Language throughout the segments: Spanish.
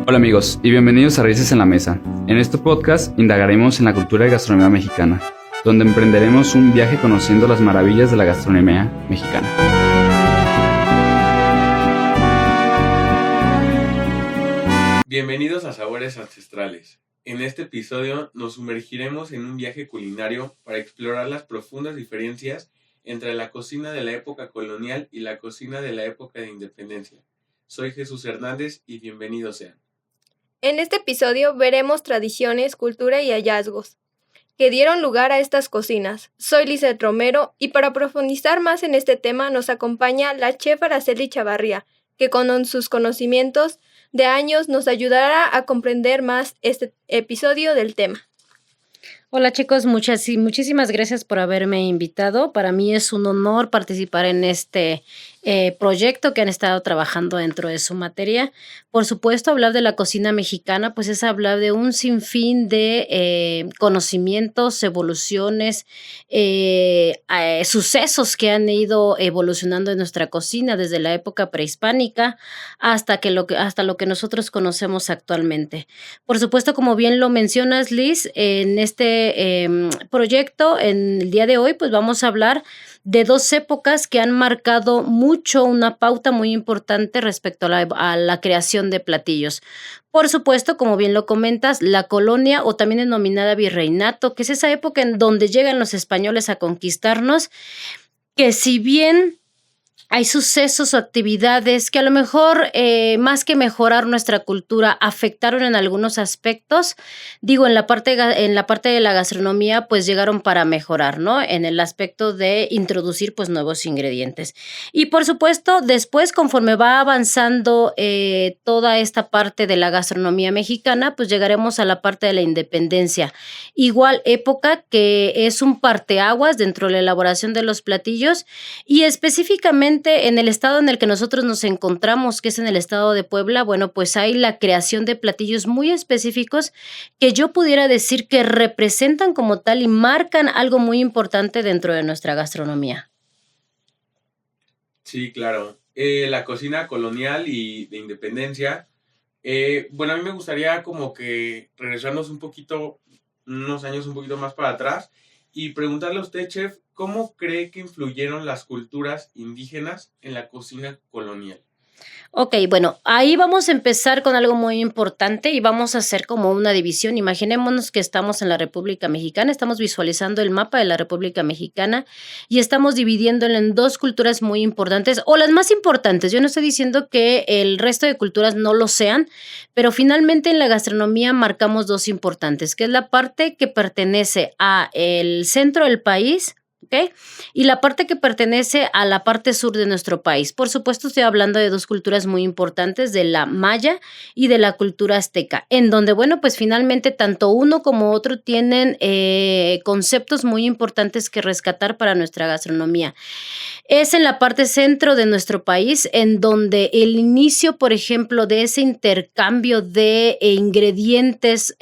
Hola amigos y bienvenidos a Raíces en la Mesa. En este podcast indagaremos en la cultura y gastronomía mexicana, donde emprenderemos un viaje conociendo las maravillas de la gastronomía mexicana. Bienvenidos a Sabores Ancestrales. En este episodio nos sumergiremos en un viaje culinario para explorar las profundas diferencias entre la cocina de la época colonial y la cocina de la época de independencia. Soy Jesús Hernández y bienvenidos sean. En este episodio veremos tradiciones, cultura y hallazgos que dieron lugar a estas cocinas. Soy Lizeth Romero y para profundizar más en este tema nos acompaña la chef Araceli Chavarría, que con sus conocimientos de años nos ayudará a comprender más este episodio del tema. Hola chicos, muchísimas gracias por haberme invitado. Para mí es un honor participar en este proyecto que han estado trabajando dentro de su materia. Por supuesto, hablar de la cocina mexicana, pues es hablar de un sinfín de conocimientos, evoluciones, sucesos que han ido evolucionando en nuestra cocina desde la época prehispánica hasta lo que nosotros conocemos actualmente. Por supuesto, como bien lo mencionas, Liz, en este proyecto, en el día de hoy, pues vamos a hablar de dos épocas que han marcado mucho una pauta muy importante respecto a la creación de platillos. Por supuesto, como bien lo comentas, la colonia o también denominada virreinato, que es esa época en donde llegan los españoles a conquistarnos, que si bien hay sucesos o actividades que a lo mejor, más que mejorar nuestra cultura, afectaron en algunos aspectos. Digo, en la parte de la gastronomía, pues llegaron para mejorar, ¿no? En el aspecto de introducir, pues, nuevos ingredientes. Y por supuesto, después, conforme va avanzando toda esta parte de la gastronomía mexicana, pues llegaremos a la parte de la independencia. Igual época que es un parteaguas dentro de la elaboración de los platillos y específicamente en el estado en el que nosotros nos encontramos, que es en el estado de Puebla, bueno, pues hay la creación de platillos muy específicos que yo pudiera decir que representan como tal y marcan algo muy importante dentro de nuestra gastronomía. Sí, claro. La cocina colonial y de independencia. Bueno, a mí me gustaría como que regresarnos unos años un poquito más para atrás y preguntarle a usted, chef, ¿cómo cree que influyeron las culturas indígenas en la cocina colonial? Ok, bueno, ahí vamos a empezar con algo muy importante y vamos a hacer como una división. Imaginémonos que estamos en la República Mexicana, estamos visualizando el mapa de la República Mexicana y estamos dividiéndolo en dos culturas muy importantes o las más importantes. Yo no estoy diciendo que el resto de culturas no lo sean, pero finalmente en la gastronomía marcamos dos importantes, que es la parte que pertenece a el centro del país, ¿ok? Y la parte que pertenece a la parte sur de nuestro país. Por supuesto, estoy hablando de dos culturas muy importantes, de la maya y de la cultura azteca, en donde, bueno, pues finalmente tanto uno como otro tienen conceptos muy importantes que rescatar para nuestra gastronomía. Es en la parte centro de nuestro país, en donde el inicio, por ejemplo, de ese intercambio de ingredientes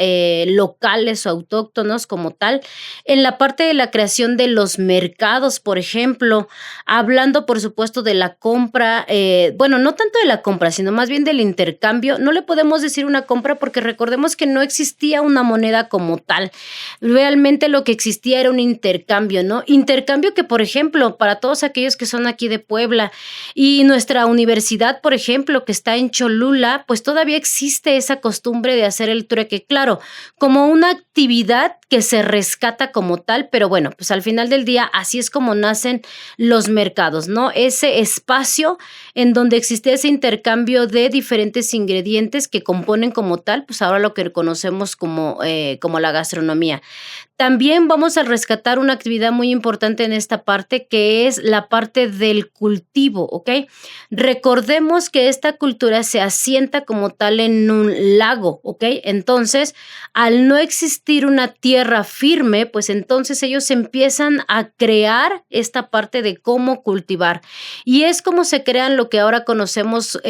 locales o autóctonos como tal, en la parte de la creación de los mercados, por ejemplo, hablando, por supuesto, de la compra, bueno, no tanto de la compra, sino más bien del intercambio. No le podemos decir una compra porque recordemos que no existía una moneda como tal. Realmente lo que existía era un intercambio, ¿no? Intercambio que, por ejemplo, para todos aquellos que son aquí de Puebla y nuestra universidad, por ejemplo, que está en Cholula, pues todavía existe esa costumbre de hacer el trueque, claro, como una actividad que se rescata como tal, pero bueno, pues al final del día así es como nacen los mercados, ¿no? Ese espacio en donde existe ese intercambio de diferentes ingredientes que componen como tal, pues ahora lo que conocemos como la gastronomía. También vamos a rescatar una actividad muy importante en esta parte, que es la parte del cultivo, ¿ok? Recordemos que esta cultura se asienta como tal en un lago, ¿ok? Entonces, al no existir una tierra firme, pues entonces ellos empiezan a crear esta parte de cómo cultivar. Y es como se crean lo que ahora conocemos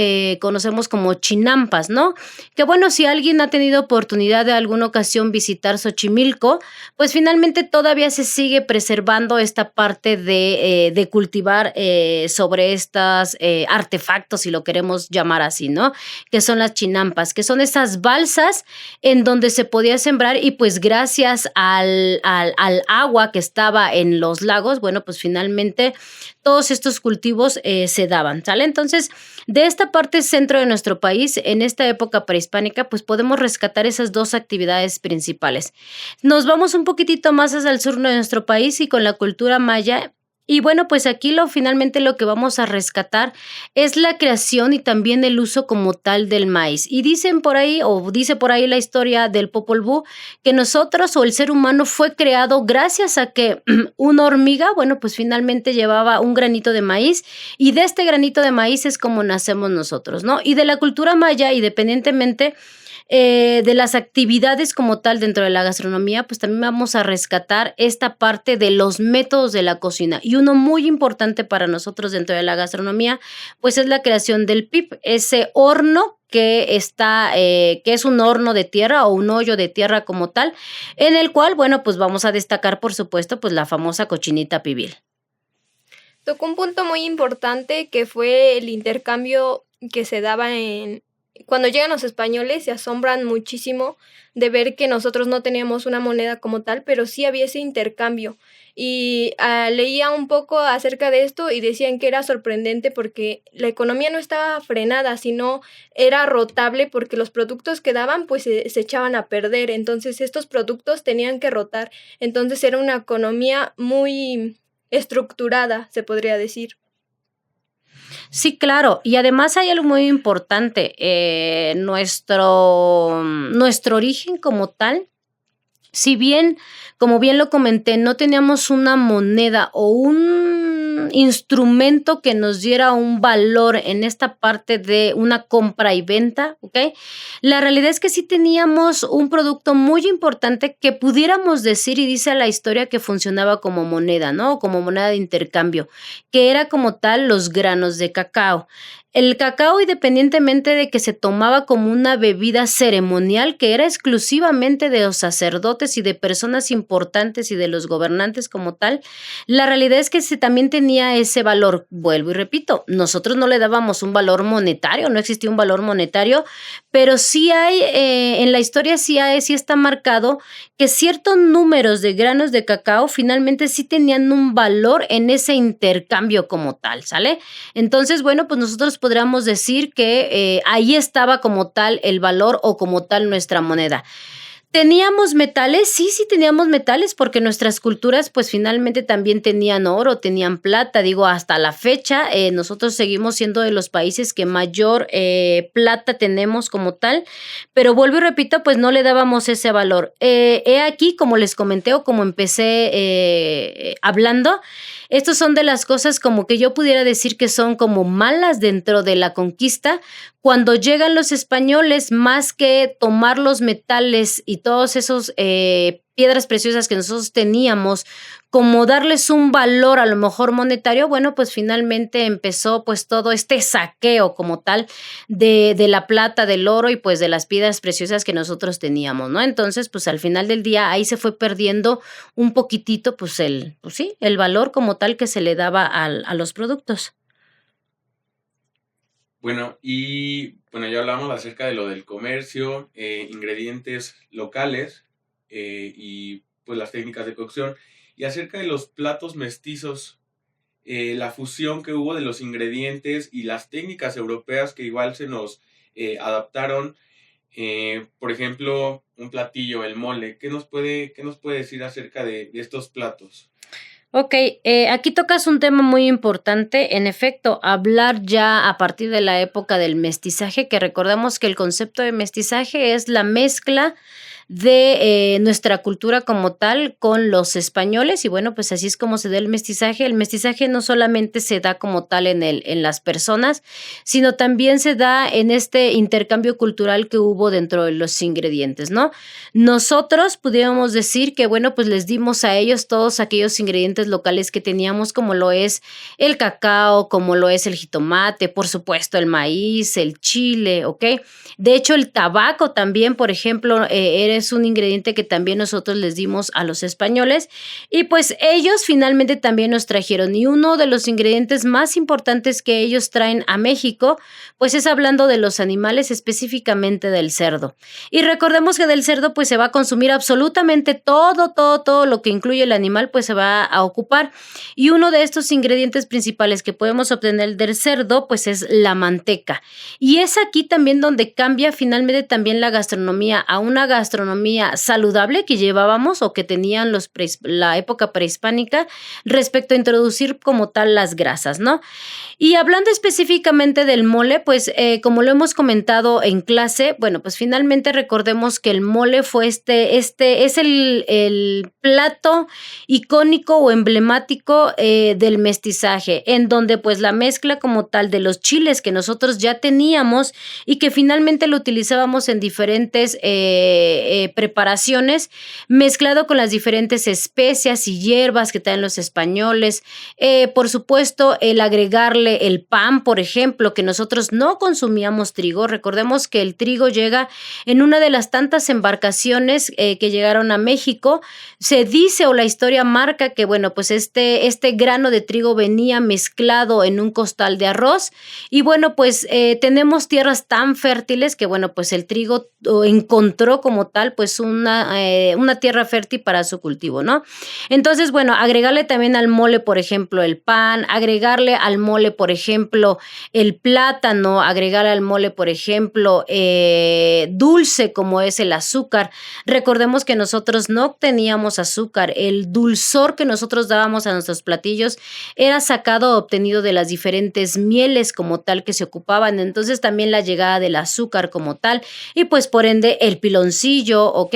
como chinampas, ¿no? Que bueno, si alguien ha tenido oportunidad de alguna ocasión visitar Xochimilco, pues finalmente todavía se sigue preservando esta parte de cultivar sobre estas artefactos, si lo queremos llamar así, ¿no? Que son las chinampas, que son esas balsas en donde se podía sembrar y pues gracias al agua que estaba en los lagos, bueno, pues finalmente todos estos cultivos se daban, ¿sale? Entonces, de esta parte centro de nuestro país, en esta época prehispánica, pues podemos rescatar esas dos actividades principales. Nos vamos un poquitito más hacia el sur de nuestro país y con la cultura maya. Y bueno, pues aquí finalmente lo que vamos a rescatar es la creación y también el uso como tal del maíz. Y dicen por ahí, o dice por ahí la historia del Popol Vuh, que nosotros o el ser humano fue creado gracias a que una hormiga, bueno, pues finalmente llevaba un granito de maíz y de este granito de maíz es como nacemos nosotros, ¿no? Y de la cultura maya, independientemente de las actividades como tal dentro de la gastronomía, pues también vamos a rescatar esta parte de los métodos de la cocina. Y uno muy importante para nosotros dentro de la gastronomía, pues es la creación del pip, ese horno que es un horno de tierra o un hoyo de tierra como tal, en el cual, bueno, pues vamos a destacar, por supuesto, pues la famosa cochinita pibil. Tocó un punto muy importante que fue el intercambio que se daba cuando llegan los españoles. Se asombran muchísimo de ver que nosotros no teníamos una moneda como tal, pero sí había ese intercambio. Y leía un poco acerca de esto y decían que era sorprendente porque la economía no estaba frenada, sino era rotable porque los productos que daban pues se echaban a perder. Entonces estos productos tenían que rotar. Entonces era una economía muy estructurada, se podría decir. Sí, claro. Y además hay algo muy importante. Nuestro origen como tal, si bien, como bien lo comenté, no teníamos una moneda o un instrumento que nos diera un valor en esta parte de una compra y venta, ¿ok? La realidad es que sí teníamos un producto muy importante que pudiéramos decir, y dice la historia, que funcionaba como moneda, ¿no? Como moneda de intercambio, que era como tal los granos de cacao. El cacao, independientemente de que se tomaba como una bebida ceremonial, que era exclusivamente de los sacerdotes y de personas importantes y de los gobernantes como tal, la realidad es que también tenía ese valor. Vuelvo y repito, nosotros no le dábamos un valor monetario, no existía un valor monetario, pero sí hay, en la historia sí está marcado que ciertos números de granos de cacao finalmente sí tenían un valor en ese intercambio como tal, ¿sale? Entonces, bueno, pues nosotros podríamos decir que ahí estaba como tal el valor o como tal nuestra moneda. ¿Teníamos metales? Sí teníamos metales porque nuestras culturas pues finalmente también tenían oro, tenían plata. Digo, hasta la fecha nosotros seguimos siendo de los países que mayor plata tenemos como tal, pero vuelvo y repito, pues no le dábamos ese valor. He aquí, como les comenté o como empecé hablando, estos son de las cosas como que yo pudiera decir que son como malas dentro de la conquista. Cuando llegan los españoles, más que tomar los metales y todos esos piedras preciosas que nosotros teníamos, como darles un valor a lo mejor monetario, bueno, pues finalmente empezó pues todo este saqueo como tal de la plata, del oro y pues de las piedras preciosas que nosotros teníamos, ¿no? Entonces, pues al final del día ahí se fue perdiendo un poquitito pues el valor como tal que se le daba a los productos. Bueno, y bueno, ya hablamos acerca de lo del comercio, ingredientes locales y pues las técnicas de cocción, y acerca de los platos mestizos, la fusión que hubo de los ingredientes y las técnicas europeas que igual se nos adaptaron. Por ejemplo, un platillo, el mole. ¿Qué nos puede decir acerca de estos platos? Ok, aquí tocas un tema muy importante. En efecto, hablar ya a partir de la época del mestizaje, que recordamos que el concepto de mestizaje es la mezcla de nuestra cultura como tal con los españoles, y bueno, pues así es como se da el mestizaje. El mestizaje no solamente se da como tal en las personas, sino también se da en este intercambio cultural que hubo dentro de los ingredientes, ¿no? Nosotros pudiéramos decir que, bueno, pues les dimos a ellos todos aquellos ingredientes ingredientes locales que teníamos, como lo es el cacao, como lo es el jitomate, por supuesto el maíz, el chile, ¿ok? De hecho, el tabaco también, por ejemplo, es un ingrediente que también nosotros les dimos a los españoles y pues ellos finalmente también nos trajeron. Y uno de los ingredientes más importantes que ellos traen a México, pues es hablando de los animales, específicamente del cerdo. Y recordemos que del cerdo pues se va a consumir absolutamente todo lo que incluye el animal, pues se va a ocupar. Y uno de estos ingredientes principales que podemos obtener del cerdo pues es la manteca. Y es aquí también donde cambia finalmente también la gastronomía a una gastronomía saludable que llevábamos o que tenían la época prehispánica respecto a introducir como tal las grasas, ¿no? Y hablando específicamente del mole, pues como lo hemos comentado en clase, bueno, pues finalmente recordemos que el mole fue es el plato icónico o emblemático del mestizaje, en donde pues la mezcla como tal de los chiles que nosotros ya teníamos y que finalmente lo utilizábamos en diferentes preparaciones, mezclado con las diferentes especias y hierbas que traen los españoles, por supuesto el agregarle el pan, por ejemplo, que nosotros no consumíamos trigo. Recordemos que el trigo llega en una de las tantas embarcaciones que llegaron a México. Se dice o la historia marca que, bueno, pues este grano de trigo venía mezclado en un costal de arroz y, bueno, pues tenemos tierras tan fértiles que, bueno, pues el trigo encontró como tal, pues una tierra fértil para su cultivo, ¿no? Entonces, bueno, agregarle también al mole, por ejemplo, el pan, agregarle al mole, por ejemplo, el plátano, agregarle al mole, por ejemplo, dulce como es el azúcar. Recordemos que nosotros no teníamos azúcar, el dulzor que nosotros dábamos a nuestros platillos era sacado, obtenido de las diferentes mieles como tal que se ocupaban, entonces también la llegada del azúcar como tal y pues por ende el piloncillo, ¿ok?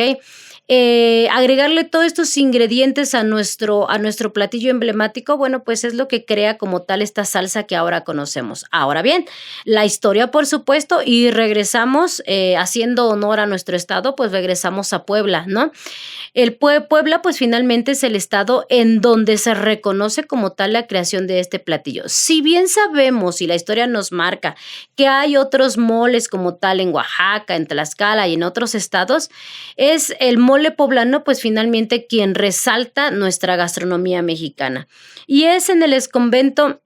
Agregarle todos estos ingredientes a nuestro platillo emblemático, bueno, pues es lo que crea como tal esta salsa que ahora conocemos. Ahora bien, la historia, por supuesto, y regresamos, haciendo honor a nuestro estado, pues regresamos a Puebla, ¿no? Puebla, pues finalmente es el estado en donde se reconoce como tal la creación de este platillo. Si bien sabemos y la historia nos marca que hay otros moles como tal en Oaxaca, en Tlaxcala y en otros estados, es el mole poblano, pues finalmente quien resalta nuestra gastronomía mexicana. Y es en el exconvento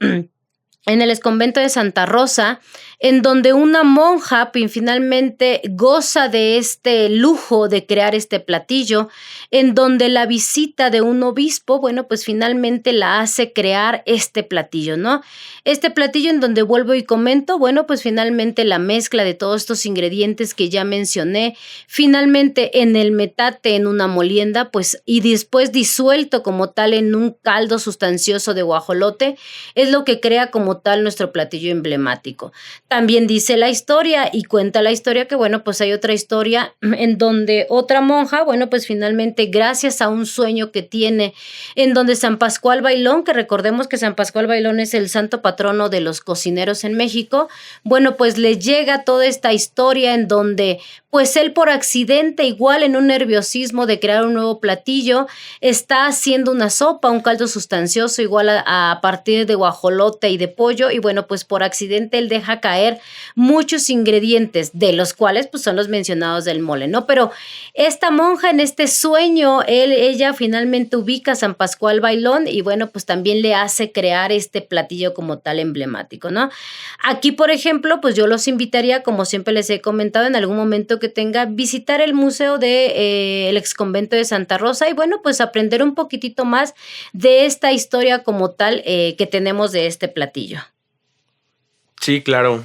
de Santa Rosa, en donde una monja finalmente goza de este lujo de crear este platillo, en donde la visita de un obispo, bueno, pues finalmente la hace crear este platillo, ¿no? Este platillo en donde vuelvo y comento, bueno, pues finalmente la mezcla de todos estos ingredientes que ya mencioné, finalmente en el metate, en una molienda, pues y después disuelto como tal en un caldo sustancioso de guajolote, es lo que crea como tal nuestro platillo emblemático. También dice la historia y cuenta la historia que, bueno, pues hay otra historia en donde otra monja, bueno, pues finalmente gracias a un sueño que tiene, en donde San Pascual Bailón, que recordemos que San Pascual Bailón es el santo patrono de los cocineros en México, bueno, pues le llega toda esta historia en donde pues él por accidente, igual en un nerviosismo de crear un nuevo platillo, está haciendo una sopa, un caldo sustancioso igual a partir de guajolote y de pollo, y bueno, pues por accidente él deja caer muchos ingredientes, de los cuales pues son los mencionados del mole, ¿no? Pero esta monja en este sueño, ella finalmente ubica a San Pascual Bailón y bueno, pues también le hace crear este platillo como tal emblemático, ¿no? Aquí, por ejemplo, pues yo los invitaría, como siempre les he comentado, en algún momento que tenga, visitar el museo de el exconvento de Santa Rosa y bueno, pues aprender un poquitito más de esta historia como tal que tenemos de este platillo. Sí, claro.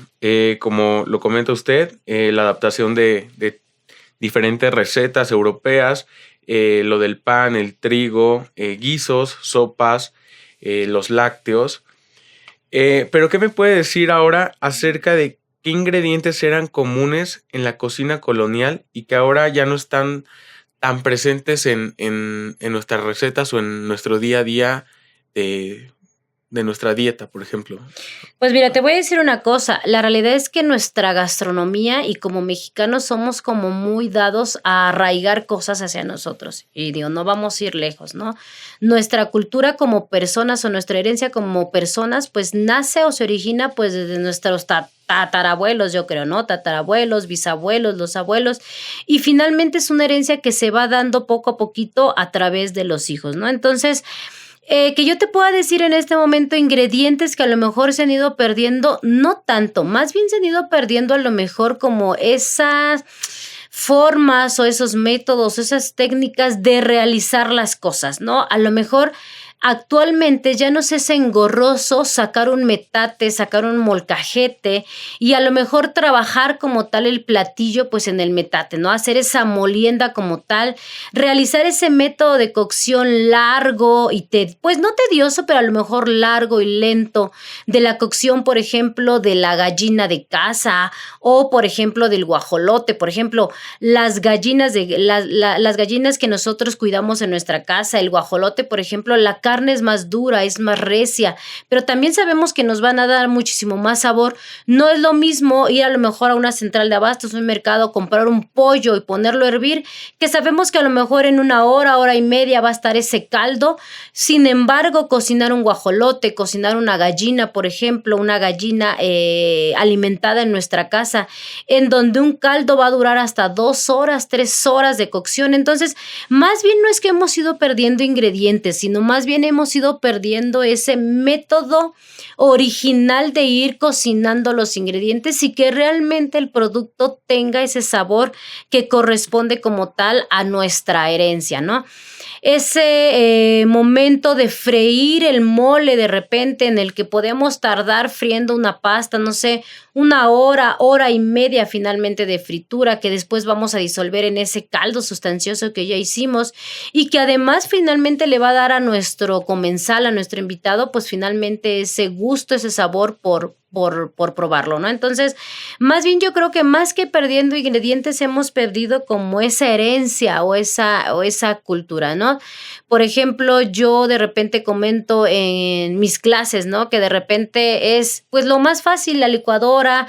Como lo comenta usted, la adaptación de diferentes recetas europeas, lo del pan, el trigo, guisos, sopas, los lácteos. Pero ¿qué me puede decir ahora acerca de qué ingredientes eran comunes en la cocina colonial y que ahora ya no están tan presentes en nuestras recetas o en nuestro día a día de nuestra dieta, por ejemplo? Pues mira, te voy a decir una cosa, la realidad es que nuestra gastronomía y como mexicanos somos como muy dados a arraigar cosas hacia nosotros y digo, no vamos a ir lejos, ¿no? Nuestra cultura como personas o nuestra herencia como personas pues nace o se origina pues desde nuestros tatarabuelos, yo creo, ¿no? Tatarabuelos, bisabuelos, los abuelos y finalmente es una herencia que se va dando poco a poquito a través de los hijos, ¿no? Entonces, que yo te pueda decir en este momento ingredientes que a lo mejor se han ido perdiendo, no tanto, más bien se han ido perdiendo a lo mejor como esas formas o esos métodos, esas técnicas de realizar las cosas, ¿no? A lo mejor actualmente ya no es engorroso sacar un metate, sacar un molcajete y a lo mejor trabajar como tal el platillo pues en el metate, ¿no? Hacer esa molienda como tal, realizar ese método de cocción largo y pues no tedioso, pero a lo mejor largo y lento de la cocción, por ejemplo, de la gallina de casa o por ejemplo del guajolote, por ejemplo, las gallinas las gallinas que nosotros cuidamos en nuestra casa, el guajolote, por ejemplo, la carne es más dura, es más recia, pero también sabemos que nos van a dar muchísimo más sabor. No es lo mismo ir a lo mejor a una central de abastos, un mercado, comprar un pollo y ponerlo a hervir, que sabemos que a lo mejor en una hora y media va a estar ese caldo. Sin embargo, cocinar un guajolote, cocinar una gallina, por ejemplo, una gallina alimentada en nuestra casa, en donde un caldo va a durar hasta 2 horas, 3 horas de cocción. Entonces, más bien no es que hemos ido perdiendo ingredientes, sino más bien hemos ido perdiendo ese método original de ir cocinando los ingredientes y que realmente el producto tenga ese sabor que corresponde como tal a nuestra herencia, ¿no? Ese momento de freír el mole de repente en el que podemos tardar friendo una pasta, no sé, 1 hora, hora y media finalmente de fritura que después vamos a disolver en ese caldo sustancioso que ya hicimos y que además finalmente le va a dar a nuestro comensal, a nuestro invitado, pues finalmente ese gusto, ese sabor por probarlo, ¿no? Entonces, más bien yo creo que más que perdiendo ingredientes hemos perdido como esa herencia o esa cultura, ¿no? Por ejemplo, yo de repente comento en mis clases, ¿no? Que de repente es pues lo más fácil, la licuadora,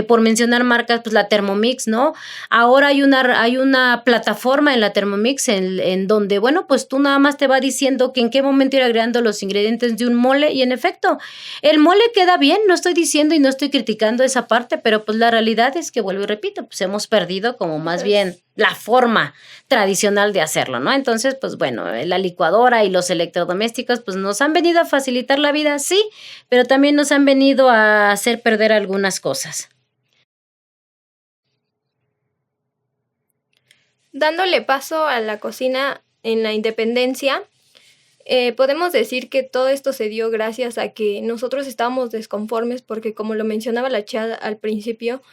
por mencionar marcas, pues la Thermomix, ¿no? Ahora hay una plataforma en la Thermomix en donde, bueno, pues tú nada más te va diciendo que en qué momento ir agregando los ingredientes de un mole y en efecto, el mole queda bien, no estoy diciendo y no estoy criticando esa parte, pero pues la realidad es que, vuelvo y repito, pues hemos perdido como más bien la forma tradicional de hacerlo, ¿no? Entonces, pues bueno, la licuadora y los electrodomésticos pues nos han venido a facilitar la vida, sí, pero también nos han venido a hacer perder algunas cosas. Dándole paso a la cocina en la independencia, podemos decir que todo esto se dio gracias a que nosotros estábamos desconformes porque, como lo mencionaba la Chad al principio,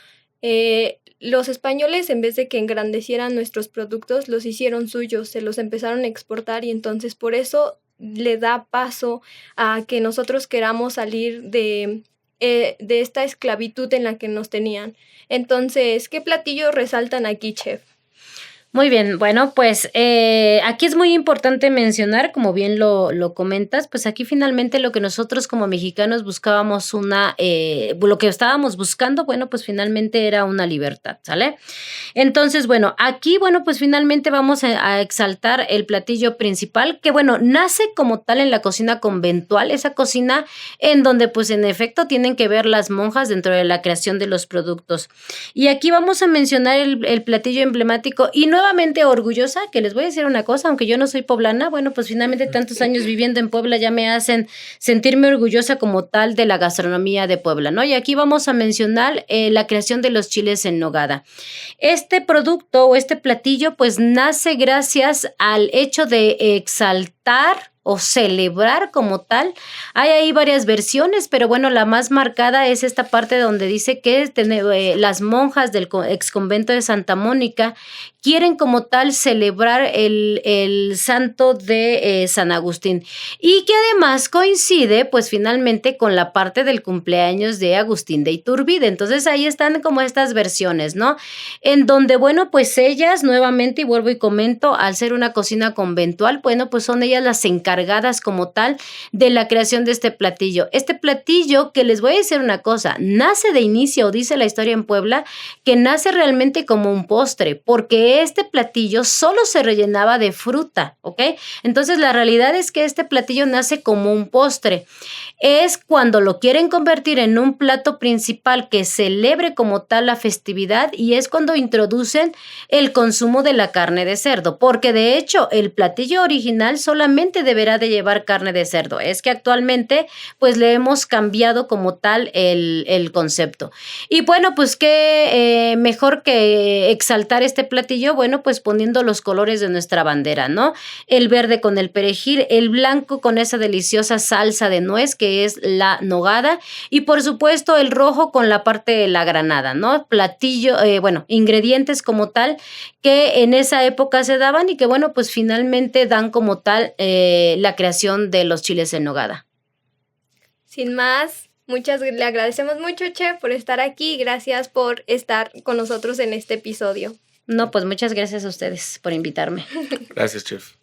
los españoles, en vez de que engrandecieran nuestros productos, los hicieron suyos, se los empezaron a exportar y entonces por eso le da paso a que nosotros queramos salir de esta esclavitud en la que nos tenían. Entonces, ¿qué platillos resaltan aquí, chef? Muy bien, bueno, pues aquí es muy importante mencionar, como bien lo comentas, pues aquí finalmente lo que nosotros como mexicanos buscábamos lo que estábamos buscando, bueno, pues finalmente era una libertad, ¿sale? Entonces, bueno, aquí, bueno, pues finalmente vamos a exaltar el platillo principal, que bueno, nace como tal en la cocina conventual, esa cocina en donde pues en efecto tienen que ver las monjas dentro de la creación de los productos. Y aquí vamos a mencionar el platillo emblemático y nuevamente orgullosa, que les voy a decir una cosa, aunque yo no soy poblana, bueno, pues finalmente tantos años viviendo en Puebla ya me hacen sentirme orgullosa como tal de la gastronomía de Puebla, ¿no? Y aquí vamos a mencionar la creación de los chiles en nogada. Este producto o este platillo pues nace gracias al hecho de exaltar o celebrar como tal. Hay ahí varias versiones, pero bueno, la más marcada es esta parte donde dice que las monjas del ex convento de Santa Mónica quieren como tal celebrar el santo de San Agustín y que además coincide pues finalmente con la parte del cumpleaños de Agustín de Iturbide. Entonces ahí están como estas versiones, ¿no? En donde, bueno, pues ellas nuevamente, y vuelvo y comento, al ser una cocina conventual, bueno, pues son ellas las encargadas encargadas como tal de la creación de este platillo. Este platillo, que les voy a decir una cosa, nace de inicio, dice la historia en Puebla, que nace realmente como un postre, porque este platillo solo se rellenaba de fruta, ¿ok? Entonces la realidad es que este platillo nace como un postre. Es cuando lo quieren convertir en un plato principal que celebre como tal la festividad, y es cuando introducen el consumo de la carne de cerdo, porque de hecho el platillo original solamente deberá de llevar carne de cerdo. Es que actualmente pues le hemos cambiado como tal el concepto. Y bueno, pues qué mejor que exaltar este platillo, bueno, pues poniendo los colores de nuestra bandera, ¿no? El verde con el perejil, el blanco con esa deliciosa salsa de nuez que es la nogada, y por supuesto el rojo con la parte de la granada, ¿no? Platillo, ingredientes como tal que en esa época se daban y que bueno, pues finalmente dan como tal la creación de los chiles en nogada. Sin más, le agradecemos mucho, chef, por estar aquí. Gracias por estar con nosotros en este episodio. No, pues muchas gracias a ustedes por invitarme. Gracias, chef.